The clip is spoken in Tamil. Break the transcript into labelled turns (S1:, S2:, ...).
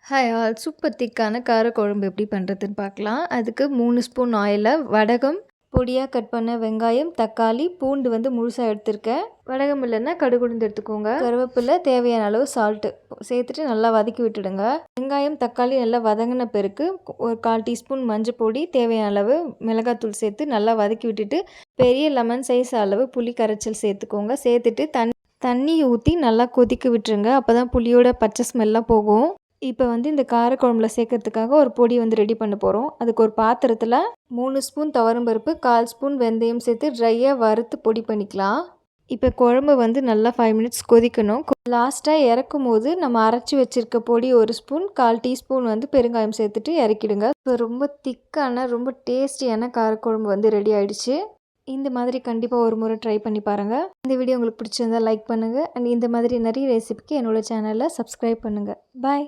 S1: ஹாய் ஆல் சூப்பர் திக்கான காரக்குழம்பு எப்படி பண்ணுறதுன்னு பார்க்கலாம். அதுக்கு 3 ஸ்பூன் ஆயிலில் வடகம், பொடியாக கட் பண்ண வெங்காயம், தக்காளி, பூண்டு வந்து முழுசாக எடுத்திருக்கேன். வடகம் இல்லைன்னா கடுகு உளுந்து எடுத்துக்கோங்க. கருவேப்பிலை, தேவையான அளவு சால்ட்டு சேர்த்துட்டு நல்லா வதக்கி விட்டுடுங்க. வெங்காயம், தக்காளி நல்லா வதங்கின பிறகு ஒரு 1/4 டீஸ்பூன் மஞ்சள் பொடி, தேவையான அளவு மிளகாத்தூள் சேர்த்து நல்லா வதக்கி விட்டுட்டு பெரிய லெமன் சைஸ் அளவு புளி கரைச்சல் சேர்த்துக்கோங்க. சேர்த்துட்டு தண்ணி ஊற்றி நல்லா கொதிக்க விட்டுருங்க. அப்போ தான் புளியோட பச்சை ஸ்மெல்லாம் போகும். இப்போ வந்து இந்த காரக்குழம்புல சேர்க்கறதுக்காக ஒரு பொடி வந்து ரெடி பண்ண போகிறோம். அதுக்கு ஒரு பாத்திரத்தில் 3 ஸ்பூன் துவரம்பருப்பு, 1/4 ஸ்பூன் வெந்தயம் சேர்த்து ட்ரையாக வறுத்து பொடி பண்ணிக்கலாம். இப்போ குழம்பு வந்து நல்லா 5 மினிட்ஸ் கொதிக்கணும். லாஸ்ட்டாக இறக்கும் போது நம்ம அரைச்சி வச்சுருக்க பொடி 1 ஸ்பூன், 1/4 டீஸ்பூன் வந்து பெருங்காயம் சேர்த்துட்டு இறக்கிடுங்க. இப்போ ரொம்ப திக்கான ரொம்ப டேஸ்டியான காரக்குழம்பு வந்து ரெடி ஆகிடுச்சு. இந்த மாதிரி கண்டிப்பாக ஒரு முறை ட்ரை பண்ணி பாருங்கள். இந்த வீடியோ உங்களுக்கு பிடிச்சிருந்தால் லைக் பண்ணுங்கள். அண்ட் இந்த மாதிரி நிறைய ரெசிபிக்கு என்னோடய சேனலை சப்ஸ்கிரைப் பண்ணுங்கள். பாய்.